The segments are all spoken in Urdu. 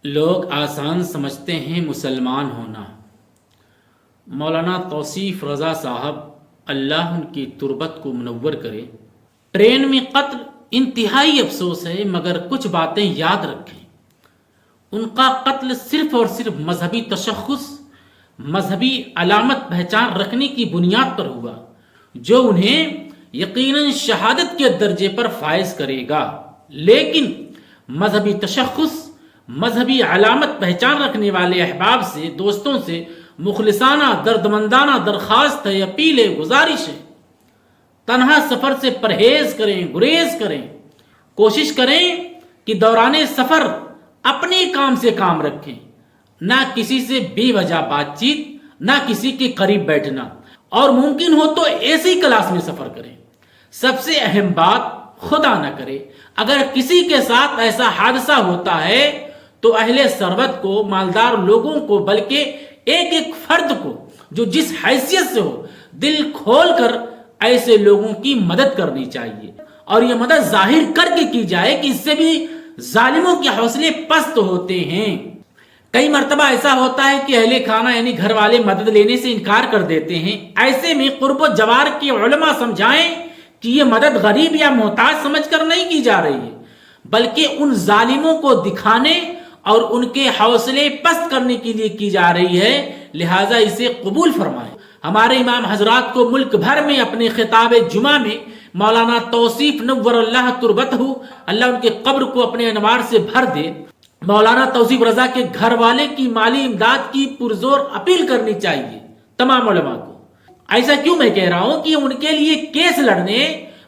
لوگ آسان سمجھتے ہیں مسلمان ہونا۔ مولانا توصیف رضا صاحب اللہ ان کی تربت کو منور کرے، ٹرین میں قتل انتہائی افسوس ہے، مگر کچھ باتیں یاد رکھیں۔ ان کا قتل صرف اور صرف مذہبی تشخص، مذہبی علامت پہچان رکھنے کی بنیاد پر ہوا، جو انہیں یقیناً شہادت کے درجے پر فائز کرے گا۔ لیکن مذہبی تشخص، مذہبی علامت پہچان رکھنے والے احباب سے، دوستوں سے مخلصانہ دردمندانہ درخواست ہے، اپیل ہے، گزارش ہے، تنہا سفر سے پرہیز کریں، گریز کریں، کوشش کریں کہ دوران سفر اپنے کام سے کام رکھیں، نہ کسی سے بے وجہ بات چیت، نہ کسی کے قریب بیٹھنا، اور ممکن ہو تو ایسی کلاس میں سفر کریں۔ سب سے اہم بات، خدا نہ کرے اگر کسی کے ساتھ ایسا حادثہ ہوتا ہے تو اہل ثروت کو، مالدار لوگوں کو، بلکہ ایک ایک فرد کو جو جس حیثیت سے ہو، دل کھول کر ایسے لوگوں کی مدد کرنی چاہیے، اور یہ مدد ظاہر کر کے کی جائے کہ اس سے بھی ظالموں کے حوصلے پست ہوتے ہیں۔ کئی مرتبہ ایسا ہوتا ہے کہ اہل خانہ یعنی گھر والے مدد لینے سے انکار کر دیتے ہیں۔ ایسے میں قرب و جوار کے علماء سمجھائیں کہ یہ مدد غریب یا محتاج سمجھ کر نہیں کی جا رہی ہے، بلکہ ان ظالموں کو دکھانے اور ان کے حوصلے پست کرنے کے لیے کی جا رہی ہے، لہٰذا اسے قبول فرمائیں۔ ہمارے امام حضرات کو ملک بھر میں اپنے خطاب جمعہ میں مولانا توصیف نور اللہ تربتہ، اللہ ان کے قبر کو اپنے انوار سے بھر دے، مولانا توصیف رضا کے گھر والے کی مالی امداد کی پرزور اپیل کرنی چاہیے تمام علماء کو۔ ایسا کیوں میں کہہ رہا ہوں کہ ان کے لیے کیس لڑنے،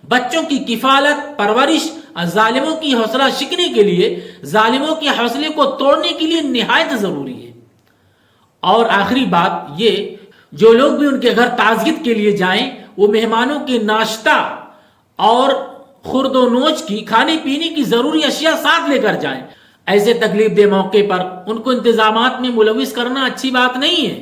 بچوں کی کفالت، پرورش، ظالموں کی حوصلہ شکنی کے لیے، ظالموں کے حوصلے کو توڑنے کے لیے نہایت ضروری ہے۔ اور آخری بات یہ، جو لوگ بھی ان کے گھر تعزیت کے لیے جائیں، وہ مہمانوں کے ناشتہ اور خورد و نوش کی، کھانے پینے کی ضروری اشیاء ساتھ لے کر جائیں۔ ایسے تکلیف دہ موقع پر ان کو انتظامات میں ملوث کرنا اچھی بات نہیں ہے۔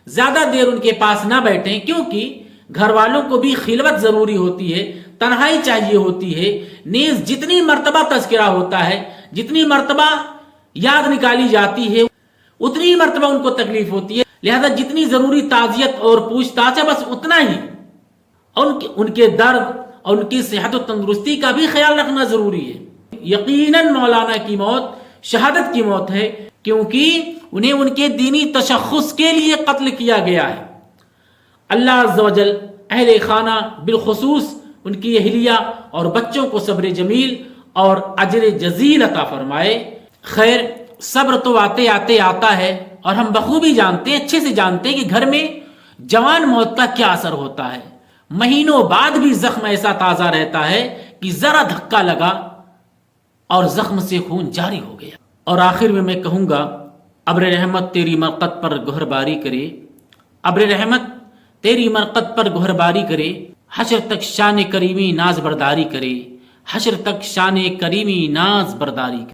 زیادہ دیر ان کے پاس نہ بیٹھیں، کیونکہ گھر والوں کو بھی خلوت ضروری ہوتی ہے، تنہائی چاہیے ہوتی ہے۔ نیز جتنی مرتبہ تذکرہ ہوتا ہے، جتنی مرتبہ یاد نکالی جاتی ہے، اتنی مرتبہ ان کو تکلیف ہوتی ہے، لہذا جتنی ضروری تعزیت اور پوچھ تاچھ ہے بس اتنا ہی، اور ان کے درد اور ان کی صحت و تندرستی کا بھی خیال رکھنا ضروری ہے۔ یقیناً مولانا کی موت شہادت کی موت ہے، کیونکہ انہیں ان کے دینی تشخص کے لیے قتل کیا گیا ہے۔ اللہ عز و جل اہل خانہ بالخصوص ان کی اہلیہ اور بچوں کو صبر جمیل اور اجر جزیل عطا فرمائے۔ خیر، صبر تو آتے آتے آتا ہے، اور ہم بخوبی جانتے ہیں، اچھے سے جانتے ہیں کہ گھر میں جوان موت کا کیا اثر ہوتا ہے۔ مہینوں بعد بھی زخم ایسا تازہ رہتا ہے کہ ذرا دھکا لگا اور زخم سے خون جاری ہو گیا۔ اور آخر میں کہوں گا، ابر رحمت تیری مرقد پر گہر باری کرے، ابر رحمت تیری مرقد پر گہر باری کرے، حشر تک شان کریمی ناز برداری کرے، حشر تک شان کریمی ناز برداری کرے۔